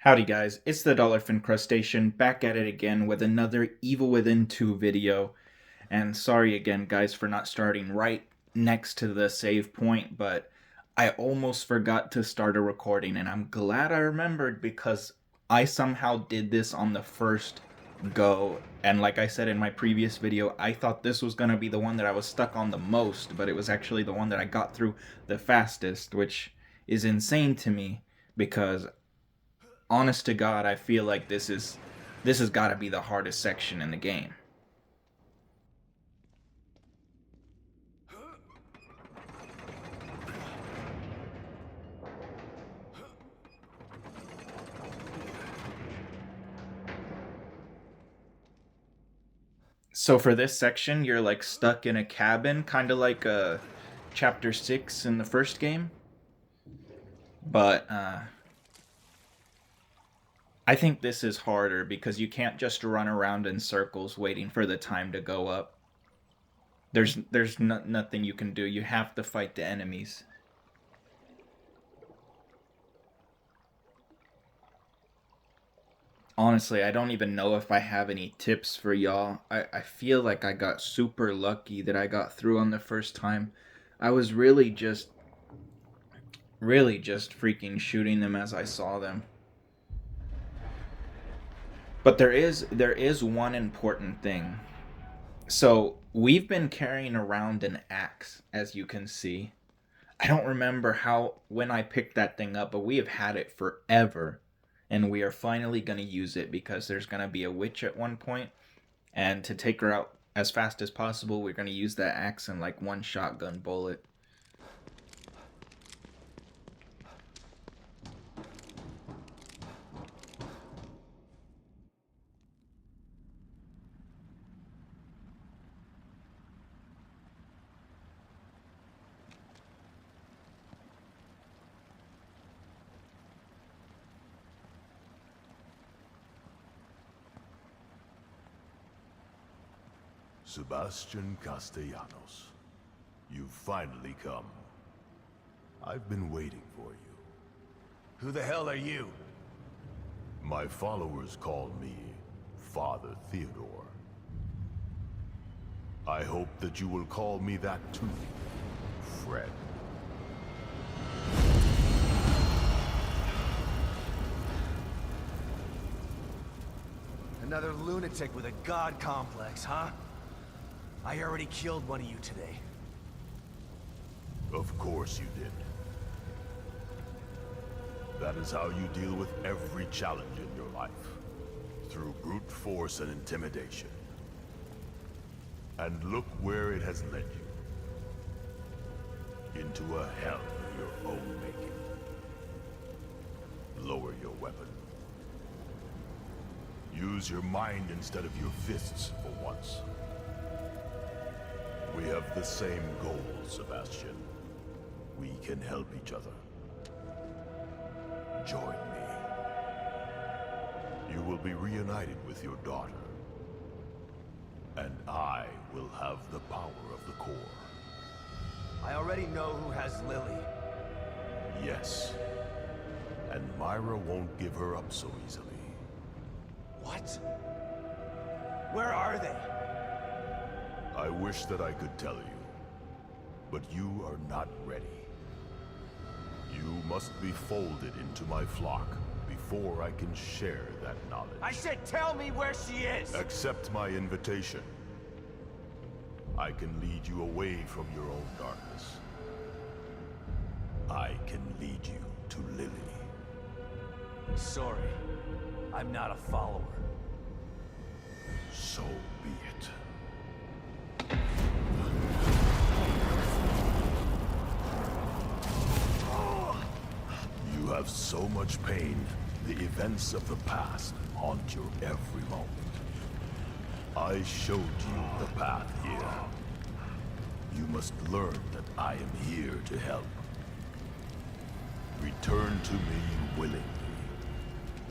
Howdy guys, it's the Dallerfin'd crustacean back at it again with another Evil Within 2 video. And sorry again guys for not starting right next to the save point, but I almost forgot to start a recording and I'm glad I remembered because I somehow did this on the first go. And like I said in my previous video, I thought this was going to be the one that I was stuck on the most, but it was actually the one that I got through the fastest, which is insane to me because honest to God, I feel like this has got to be the hardest section in the game. So for this section, you're like stuck in a cabin, kind of like chapter 6 in the first game. But I think this is harder because you can't just run around in circles waiting for the time to go up. There's nothing you can do. You have to fight the enemies. Honestly, I don't even know if I have any tips for y'all. I feel like I got super lucky that I got through on the first time. I was really just freaking shooting them as I saw them. But there is one important thing. So, we've been carrying around an axe, as you can see. I don't remember when I picked that thing up, but we have had it forever. And we are finally going to use it because there's going to be a witch at one point. And to take her out as fast as possible, we're going to use that axe in like one shotgun bullet. Sebastian Castellanos, you've finally come. I've been waiting for you. Who the hell are you? My followers call me Father Theodore. I hope that you will call me that too, Fred. Another lunatic with a god complex, huh? I already killed one of you today. Of course you did. That is how you deal with every challenge in your life. Through brute force and intimidation. And look where it has led you. Into a hell of your own making. Lower your weapon. Use your mind instead of your fists for once. We have the same goal, Sebastian. We can help each other. Join me. You will be reunited with your daughter. And I will have the power of the core. I already know who has Lily. Yes. And Myra won't give her up so easily. What? Where are they? I wish that I could tell you, but you are not ready. You must be folded into my flock before I can share that knowledge. I said tell me where she is! Accept my invitation. I can lead you away from your own darkness. I can lead you to Lily. Sorry, I'm not a follower. So be it. You have so much pain, the events of the past haunt your every moment. I showed you the path here. You must learn that I am here to help. Return to me willingly.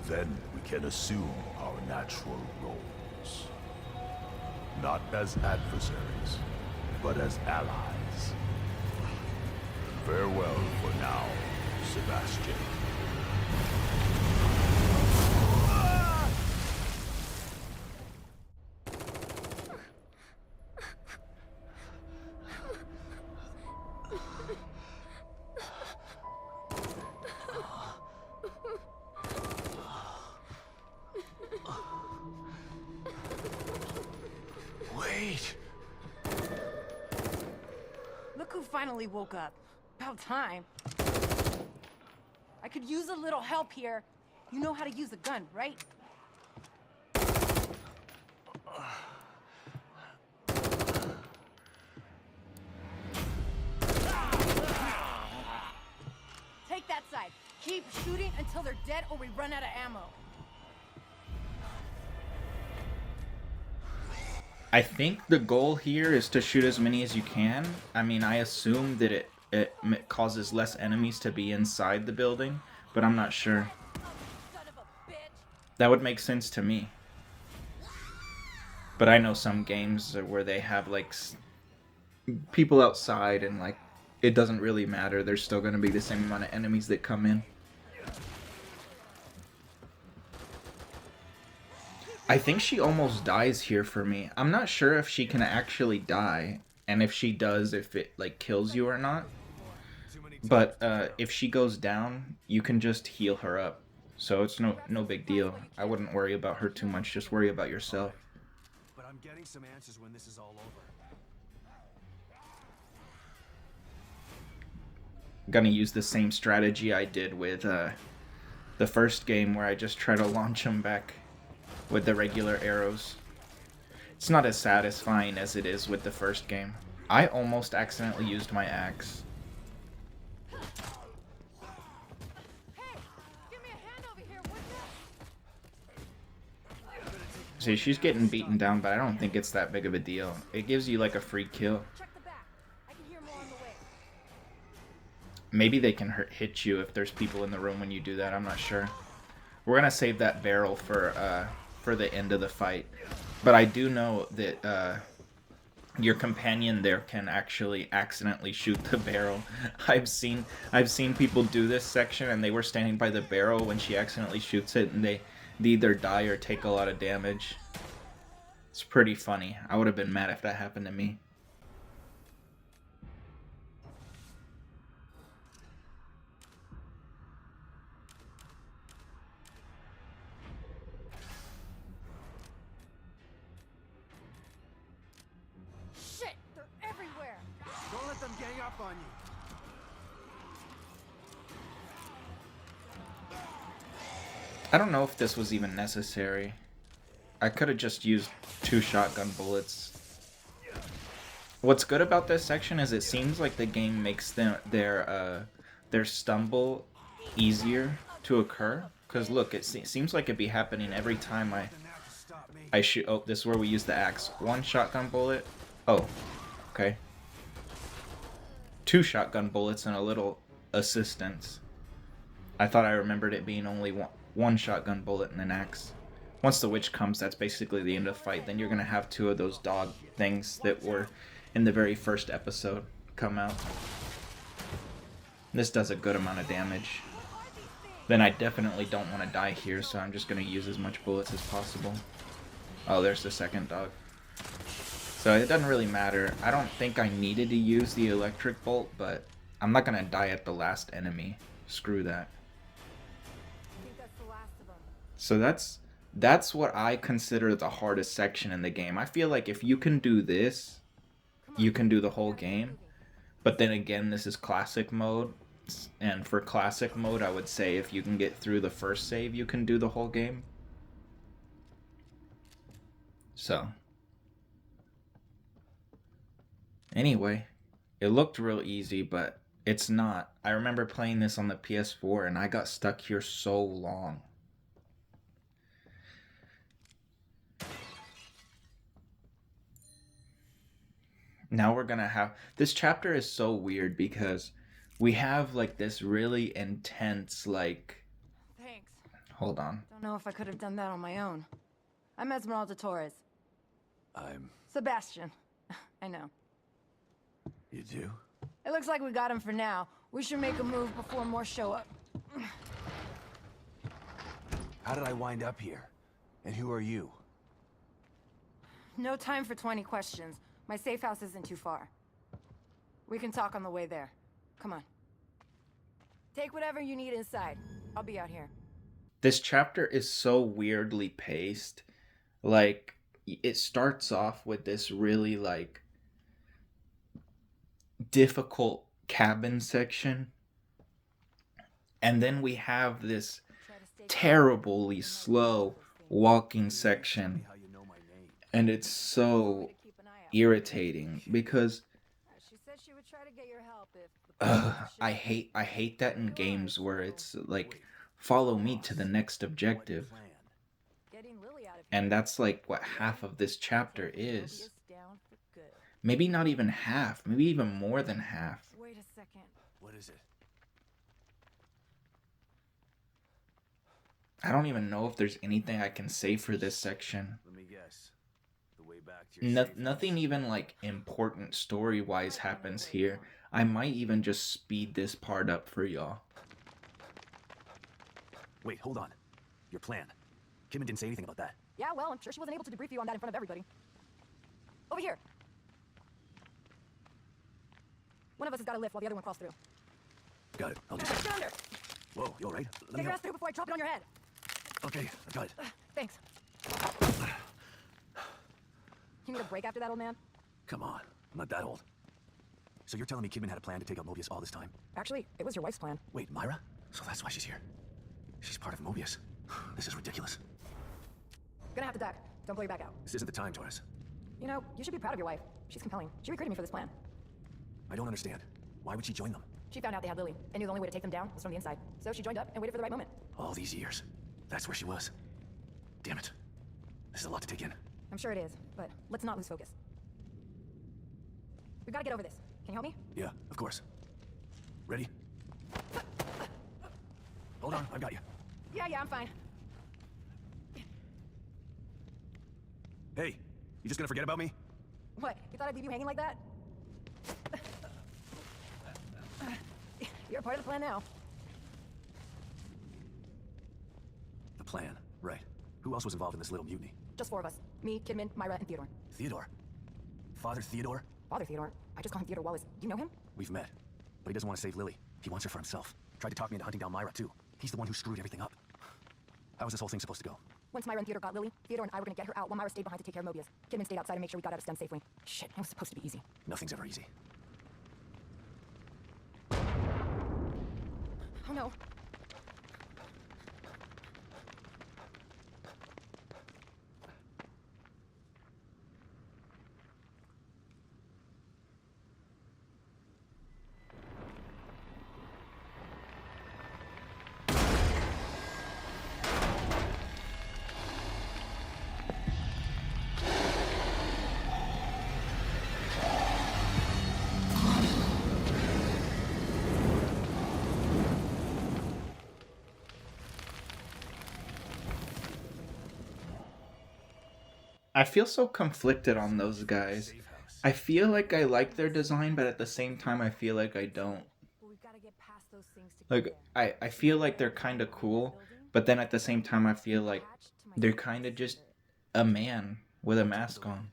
Then we can assume our natural roles. Not as adversaries, but as allies. Farewell for now, Sebastian. finally woke up. About time. I could use a little help here. You know how to use a gun, right? Take that side. Keep shooting until they're dead or we run out of ammo. I think the goal here is to shoot as many as you can. I mean, I assume that it causes less enemies to be inside the building, but I'm not sure. Son of a bitch! That would make sense to me. But I know some games where they have like people outside and like it doesn't really matter. There's still going to be the same amount of enemies that come in. I think she almost dies here for me. I'm not sure if she can actually die, and if she does, if it like kills you or not. But if she goes down, you can just heal her up. So it's no big deal. I wouldn't worry about her too much. Just worry about yourself. But I'm getting some answers when this is all over. I'm gonna use the same strategy I did with the first game, where I just try to launch them back with the regular arrows. It's not as satisfying as it is with the first game. I almost accidentally used my axe. Hey! Give me a hand over here, would ya? See, she's getting beaten down, but I don't think it's that big of a deal. It gives you like a free kill. Check the back. I can hear more on the way. Maybe they can hit you if there's people in the room when you do that. I'm not sure. We're gonna save that barrel for the end of the fight. But I do know that your companion there can actually accidentally shoot the barrel. I've seen people do this section, and they were standing by the barrel when she accidentally shoots it, and they either die or take a lot of damage. It's pretty funny. I would have been mad if that happened to me. Shit! They're everywhere! Don't let them gang up on you. I don't know if this was even necessary. I could have just used 2 shotgun bullets. What's good about this section is it seems like the game makes their stumble easier to occur. Cause look, it seems like it'd be happening every time I shoot. Oh, this is where we use the axe. 1 shotgun bullet. Oh, okay. 2 shotgun bullets and a little assistance. I thought I remembered it being only one shotgun bullet and an axe. Once the witch comes, that's basically the end of the fight. Then you're gonna have 2 of those dog things that were in the very first episode come out. This does a good amount of damage. Then I definitely don't want to die here, so I'm just gonna use as much bullets as possible. Oh, there's the second dog. So it doesn't really matter. I don't think I needed to use the electric bolt, but I'm not gonna die at the last enemy. Screw that. I think that's the last of them. So that's what I consider the hardest section in the game. I feel like if you can do this, you can do the whole game. But then again, this is classic mode. And for classic mode, I would say if you can get through the first save, you can do the whole game. So. Anyway, it looked real easy, but it's not. I remember playing this on the PS4 and I got stuck here so long. Now we're gonna have... This chapter is so weird because we have like this really intense like... Thanks. Hold on. Don't know if I could have done that on my own. I'm Esmeralda Torres. I'm... Sebastian. I know. You do? It looks like we got him for now. We should make a move before more show up. How did I wind up here? And who are you? No time for 20 questions. My safe house isn't too far. We can talk on the way there. Come on. Take whatever you need inside. I'll be out here. This chapter is so weirdly paced. Like, it starts off with this really, like, difficult cabin section, and then we have this Try to stay terribly slow walking Tell me section, how you know my name. and it's told me so to keep an eye out. irritating because She said she would try to get your help if the plan was to show. I hate that in Here you are, games where so it's like Wait, follow me to the boss, next what objective, plan? Getting Lily out of here. and that's like what half of this chapter Taking is. Mobius down for good. Maybe not even half, maybe even more than half. Wait a second. What is it? I don't even know if there's anything I can say for this section. Let me guess. The way back to your safe Nothing house? even like important story wise happens here. I might even just speed this part up for y'all. Wait, hold on. Your plan. Kidman didn't say anything about that. Yeah, well, I'm sure she wasn't able to debrief you on that in front of everybody. Over here. One of us has got to lift while the other one crawls through. Got it. I'll do Get that. under. Whoa, you alright? Let Get me your know. ass through before I drop it on your head. Okay, I got it. Thanks. You need a break after that, old man? Come on. I'm not that old. So you're telling me Kidman had a plan to take out Mobius all this time? Actually, it was your wife's plan. Wait, Myra? So that's why she's here. She's part of Mobius. This is ridiculous. Gonna have to duck. Don't blow your back out. This isn't the time, Torres. You know, you should be proud of your wife. She's compelling. She recruited me for this plan. I don't understand. Why would she join them? She found out they had Lily and knew the only way to take them down was from the inside. So she joined up and waited for the right moment. All these years. That's where she was. Damn it. This is a lot to take in. I'm sure it is, but let's not lose focus. We've got to get over this. Can you help me? Yeah, of course. Ready? Hold on, I've got you. Yeah, I'm fine. Hey, you just gonna forget about me? What? You thought I'd leave you hanging like that? You're a part of the plan now. The plan, right. Who else was involved in this little mutiny? Just four of us. Me, Kidman, Myra, and Theodore. Theodore. Father Theodore? Father Theodore. I just call him Theodore Wallace. Do you know him? We've met, but he doesn't want to save Lily. He wants her for himself. Tried to talk me into hunting down Myra, too. He's the one who screwed everything up. How is this whole thing supposed to go? Once Myra and Theodore got Lily, Theodore and I were gonna get her out while Myra stayed behind to take care of Mobius. Kidman stayed outside and make sure we got out of STEM safely. Shit, it was supposed to be easy. Nothing's ever easy. Oh no. I feel so conflicted on those guys. Safe house. I feel like I like their design, but at the same time I feel like I don't. But we've got to get past those things to Like I feel like they're kind of cool, but then at the same time I feel like they're kind of just a man with a mask on.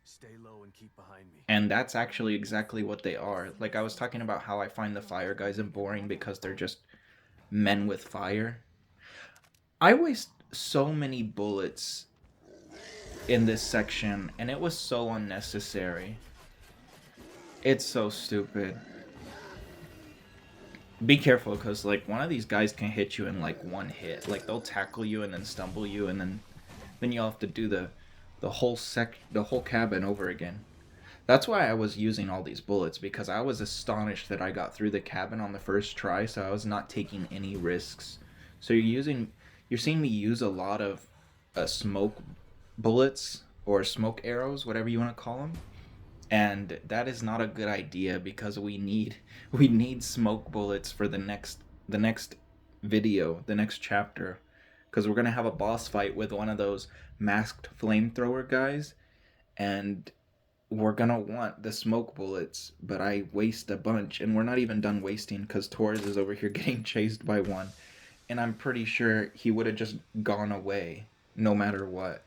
Stay low and keep behind me. And that's actually exactly what they are. Like I was talking about how I find the fire guys boring because they're just men with fire. I waste so many bullets in this section, and it was so unnecessary. It's so stupid. Be careful, because like one of these guys can hit you in like one hit. Like they'll tackle you and then stumble you, and then you'll have to do the whole cabin over again. That's why I was using all these bullets, because I was astonished that I got through the cabin on the first try, so I was not taking any risks. So you're seeing me use a lot of smoke bullets or smoke arrows, whatever you want to call them, and that is not a good idea because we need smoke bullets for the next video, the next chapter, because we're gonna have a boss fight with one of those masked flamethrower guys, and we're gonna want the smoke bullets, but I waste a bunch, and we're not even done wasting because Torres is over here getting chased by one, and I'm pretty sure he would have just gone away no matter what.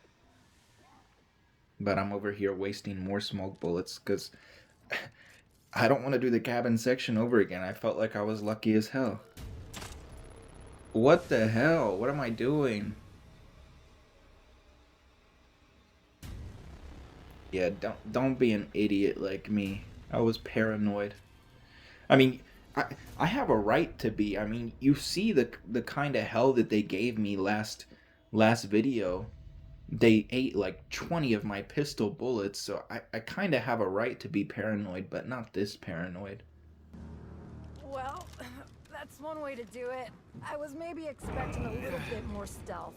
But I'm over here wasting more smoke bullets because I don't want to do the cabin section over again. I felt like I was lucky as hell. What the hell? What am I doing? Yeah, don't be an idiot like me. I was paranoid. I mean, I I have a right to be. I mean, you see the kind of hell that they gave me last video. They ate like 20 of my pistol bullets, so I kind of have a right to be paranoid, but not this paranoid. Well, that's one way to do it. I was maybe expecting a little bit more stealth.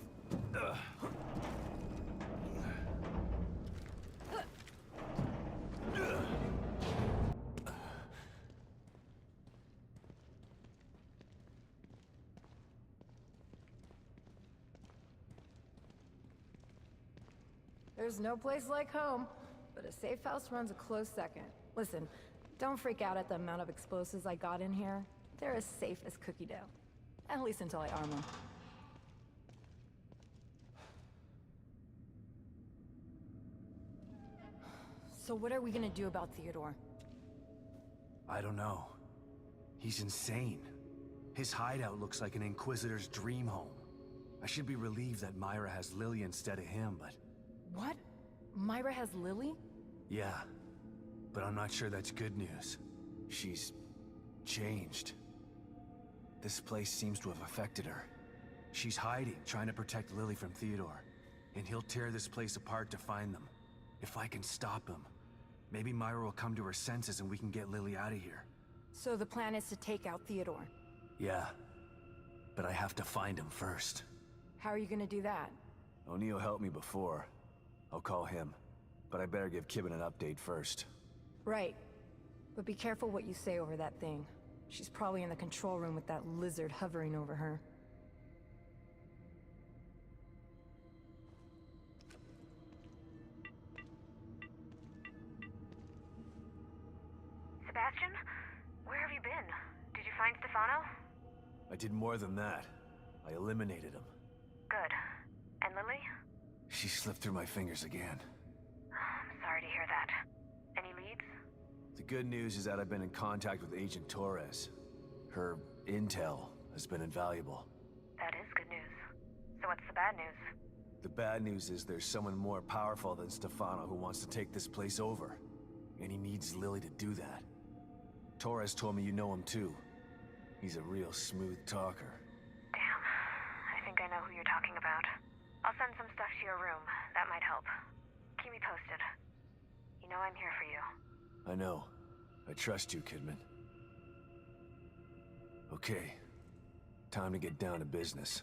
There's no place like home, but a safe house runs a close second. Listen, don't freak out at the amount of explosives I got in here. They're as safe as cookie dough. At least until I arm them. So what are we gonna do about Theodore? I don't know. He's insane. His hideout looks like an Inquisitor's dream home. I should be relieved that Myra has Lily instead of him, but... What? Myra has Lily? Yeah, but I'm not sure that's good news. She's... changed. This place seems to have affected her. She's hiding, trying to protect Lily from Theodore. And he'll tear this place apart to find them. If I can stop him, maybe Myra will come to her senses and we can get Lily out of here. So the plan is to take out Theodore. Yeah, but I have to find him first. How are you gonna do that? O'Neill helped me before. I'll call him. But I better give Kibben an update first. Right. But be careful what you say over that thing. She's probably in the control room with that lizard hovering over her. Sebastian? Where have you been? Did you find Stefano? I did more than that. I eliminated him. Good. And Lily? She slipped through my fingers again. I'm sorry to hear that. Any leads? The good news is that I've been in contact with Agent Torres. Her intel has been invaluable. That is good news. So what's the bad news? The bad news is there's someone more powerful than Stefano who wants to take this place over. And he needs Lily to do that. Torres told me you know him too. He's a real smooth talker. Damn. I think I know who you're talking about. I'll send some stuff to your room. That might help. Keep me posted. You know I'm here for you. I know. I trust you, Kidman. Okay. Time to get down to business.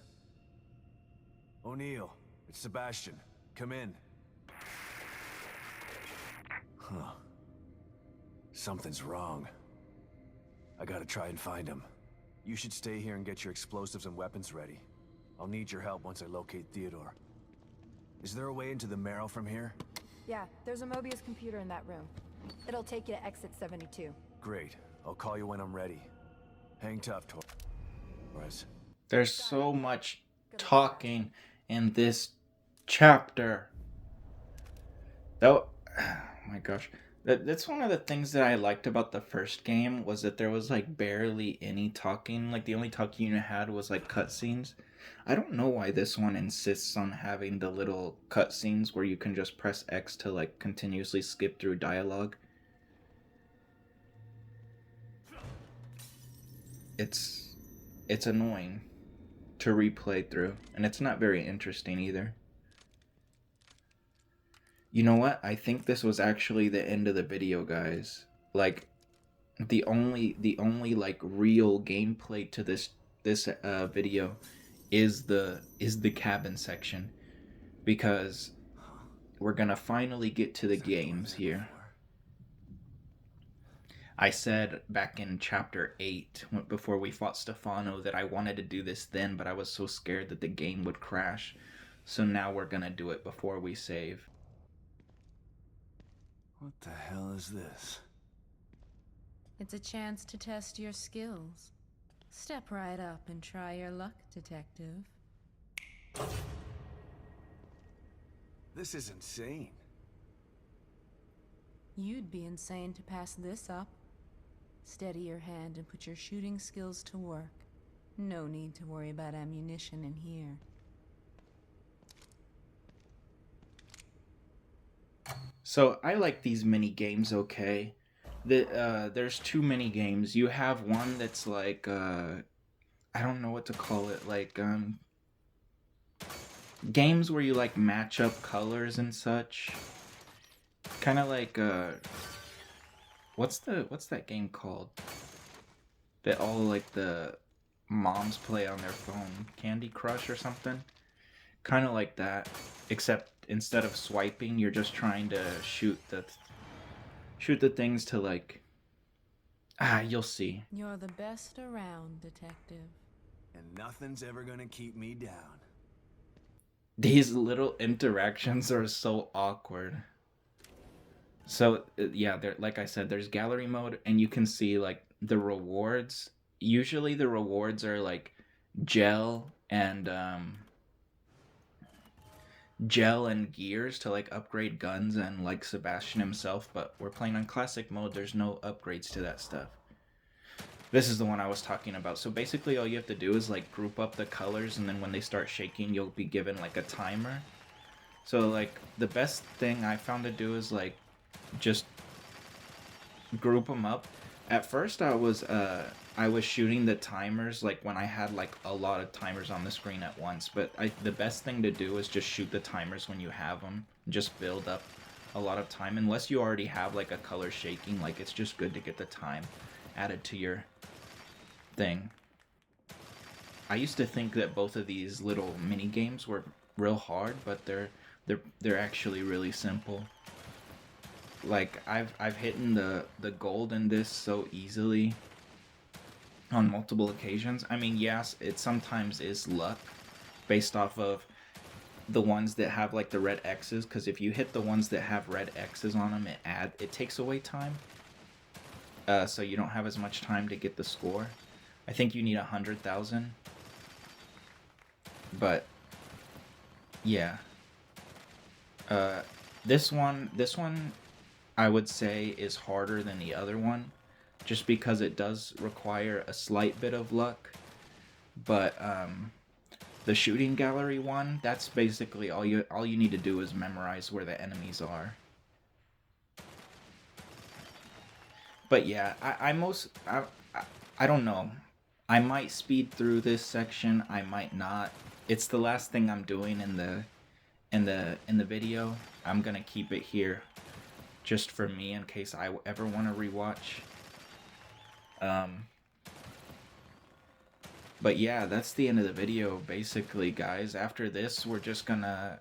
O'Neill, it's Sebastian. Come in. Huh. Something's wrong. I gotta try and find him. You should stay here and get your explosives and weapons ready. I'll need your help once I locate Theodore. Is there a way into the Marrow from here? Yeah, there's a Mobius computer in that room. It'll take you to exit 72. Great. I'll call you when I'm ready. Hang tough, Torres. There's so much talking in this chapter. Though, oh my gosh. That's one of the things that I liked about the first game was that there was like barely any talking. Like the only talking you had was like cutscenes. I don't know why this one insists on having the little cutscenes where you can just press X to like continuously skip through dialogue. It's annoying to replay through, and it's not very interesting either. You know what? I think this was actually the end of the video, guys. Like the only like real gameplay to this video is the cabin section, because we're gonna finally get to the games here. I said back in chapter 8, before we fought Stefano, that I wanted to do this then, but I was so scared that the game would crash. So now we're gonna do it before we save. What the hell is this? It's a chance to test your skills. Step right up and try your luck, detective. This is insane. You'd be insane to pass this up. Steady your hand and put your shooting skills to work. No need to worry about ammunition in here. So I like these mini games, okay, there's too many games. You have one that's like I don't know what to call it, like games where you like match up colors and such. Kind of like what's that game called? That all like the moms play on their phone, Candy Crush or something. Kind of like that, except instead of swiping, you're just trying to shoot the things to like you'll see. You're the best around, detective. And nothing's ever gonna keep me down. These little interactions are so awkward. So yeah, there, like I said, there's gallery mode, and you can see like the rewards. Usually the rewards are like gel and gel and gears to like upgrade guns and like Sebastian himself, but we're playing on classic mode. There's no upgrades to that stuff. This is the one I was talking about. So basically all you have to do is like group up the colors, and then when they start shaking, you'll be given like a timer. So like the best thing I found to do is like just group them up. At first I was shooting the timers like when I had like a lot of timers on the screen at once, but the best thing to do is just shoot the timers when you have them. Just build up a lot of time, unless you already have like a color shaking. Like it's just good to get the time added to your thing. I used to think that both of these little mini games were real hard, but they're actually really simple. Like I've hit the gold in this so easily on multiple occasions. I mean, yes, it sometimes is luck based off of the ones that have like the red X's, because if you hit the ones that have red X's on them, it takes away time. So you don't have as much time to get the score. I think you need 100,000. But yeah. This one I would say is harder than the other one, just because it does require a slight bit of luck. But the shooting gallery one, that's basically all you need to do is memorize where the enemies are. But yeah, I don't know. I might speed through this section, I might not. It's the last thing I'm doing in the video. I'm gonna keep it here just for me in case I ever want to rewatch. But yeah, that's the end of the video basically, guys. After this, we're just gonna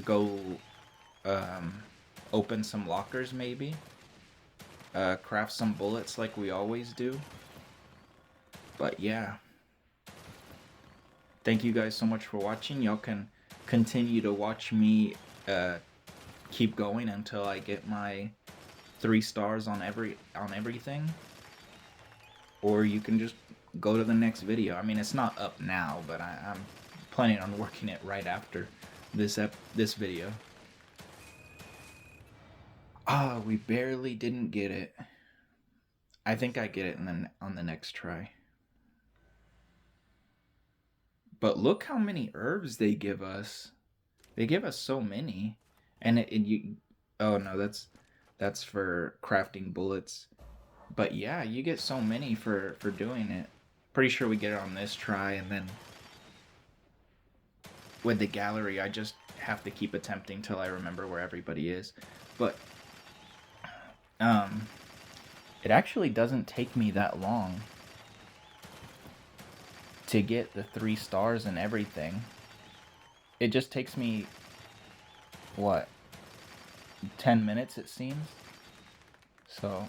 go open some lockers maybe. Craft some bullets like we always do. But yeah. Thank you guys so much for watching. Y'all can continue to watch me keep going until I get my 3 stars on everything. Or you can just go to the next video. I mean, it's not up now, but I'm planning on working it right after this video. Ah, we barely didn't get it. I think I get it on the next try. But look how many herbs they give us. They give us so many. And oh no, that's for crafting bullets. But yeah, you get so many for doing it. Pretty sure we get it on this try, and then with the gallery, I just have to keep attempting till I remember where everybody is. But it actually doesn't take me that long to get the 3 stars and everything. It just takes me, what, 10 minutes it seems? So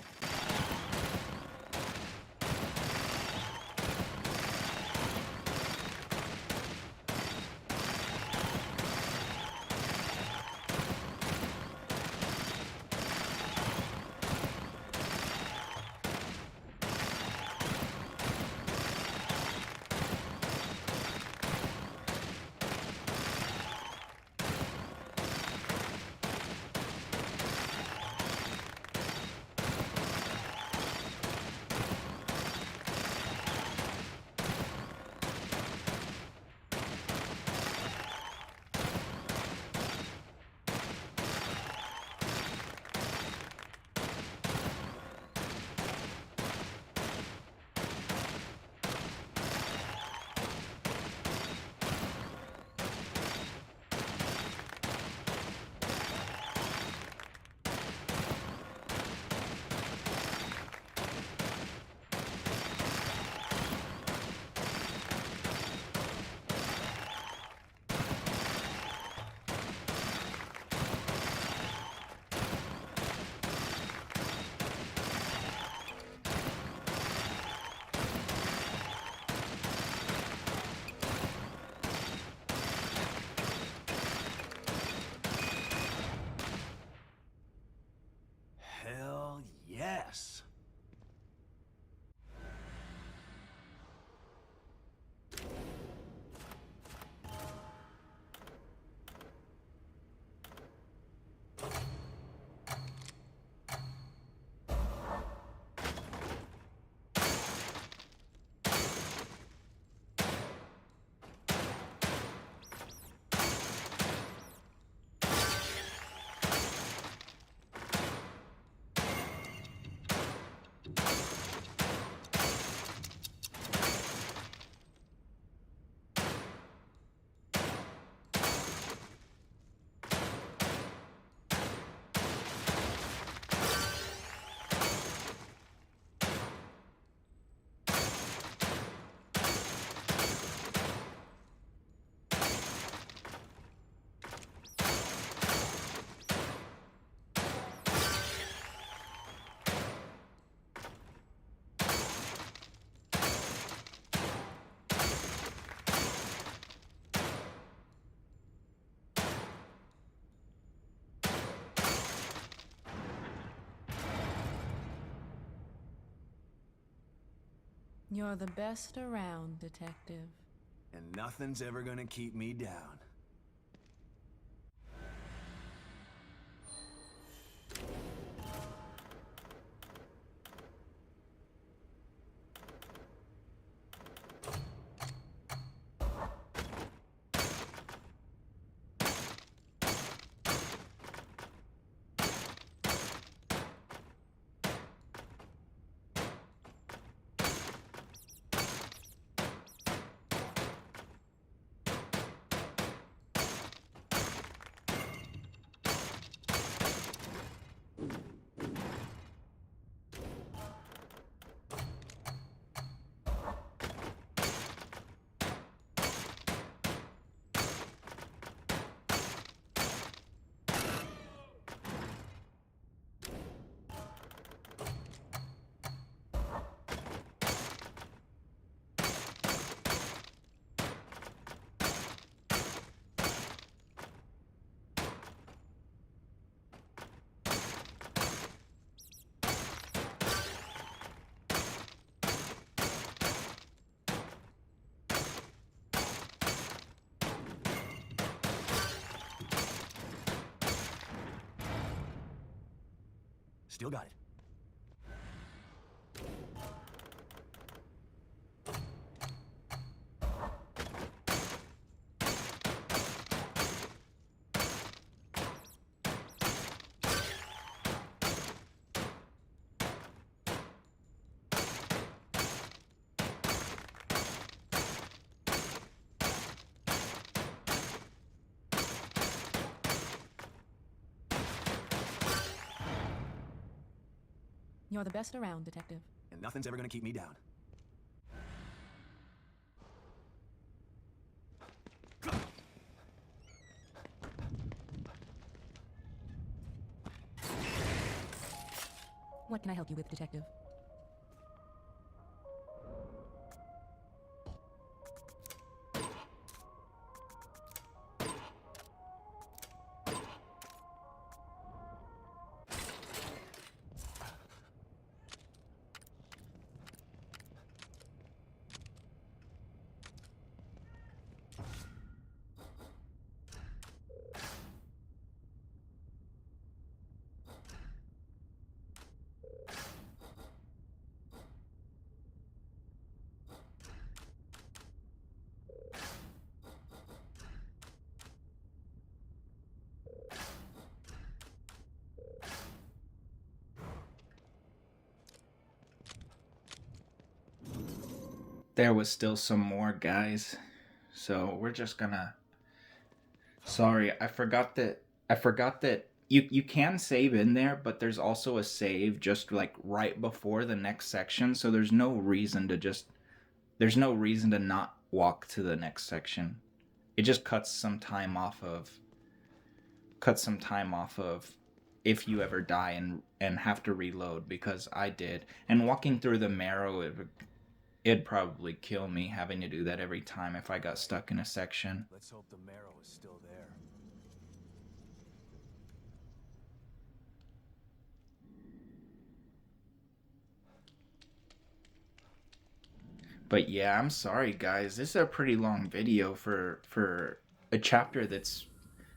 You're the best around, Detective. And nothing's ever gonna keep me down. Still got it. You're the best around, Detective. And nothing's ever gonna keep me down. What can I help you with, Detective? There was still some more, guys. So we're just gonna. Sorry, I forgot that you can save in there, but there's also a save just like right before the next section, so there's no reason to not walk to the next section. It just cuts some time off of if you ever die and have to reload, because I did. And walking through the marrow, it'd probably kill me having to do that every time if I got stuck in a section. Let's hope the marrow is still there. But yeah, I'm sorry guys. This is a pretty long video for a chapter that's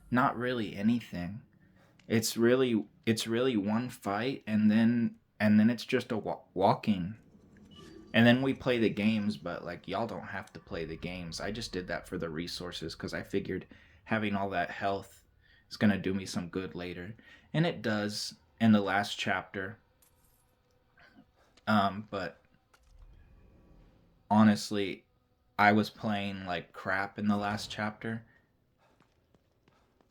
not really anything. It's really one fight, and then it's just a walking. And then we play the games, but like y'all don't have to play the games. I just did that for the resources cuz I figured having all that health is going to do me some good later. And it does in the last chapter. But honestly, I was playing like crap in the last chapter.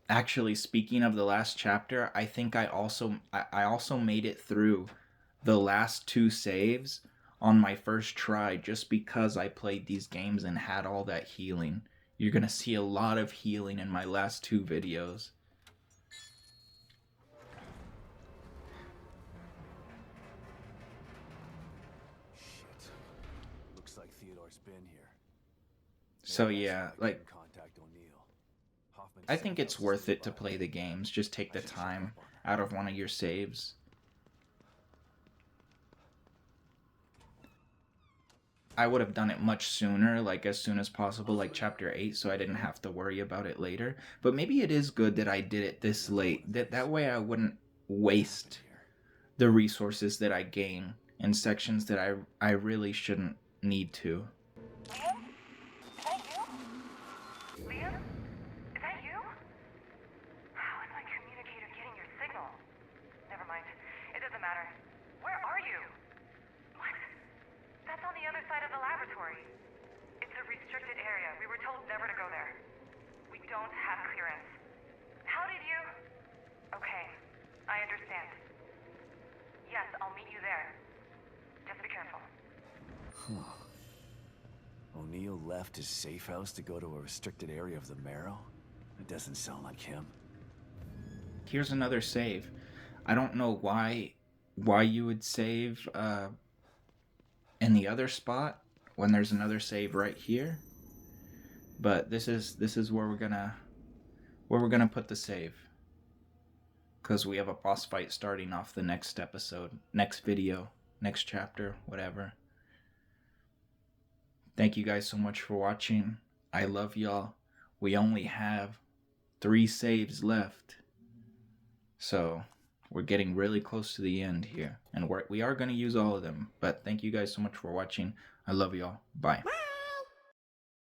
Actually, speaking of the last chapter, I think I also made it through the last two saves on my first try just because I played these games and had all that healing. You're going to see a lot of healing in my last two videos. Shit. Looks like Theodore's been here. So Maybe that's yeah, why I like couldn't contact O'Neill. Hoffman's I safe think house it's is worth it to nearby. play the games. Just take I the should check time up on her. out of one of your saves. I would have done it much sooner, like as soon as possible, like chapter 8, so I didn't have to worry about it later. But maybe it is good that I did it this late. That way I wouldn't waste the resources that I gain in sections that I really shouldn't need to. Liam? Is that you? Liam? Is that you? How is my communicator getting your signal? Never mind. It doesn't matter. Where are you? What? That's on the other side of the laboratory. It's a restricted area. We were told never to go there. We don't have clearance. How did you... Okay, I understand. Yes, I'll meet you there. Just be careful. O'Neill left his safe house to go to a restricted area of the Marrow? It doesn't sound like him. Here's another save. I don't know why you would save in the other spot when there's another save right here. But this is where we're gonna put the save. Because we have a boss fight starting off the next episode, next video, next chapter, whatever. Thank you guys so much for watching. I love y'all. We only have 3 saves left. So we're getting really close to the end here. And we are going to use all of them. But thank you guys so much for watching. I love y'all. Bye.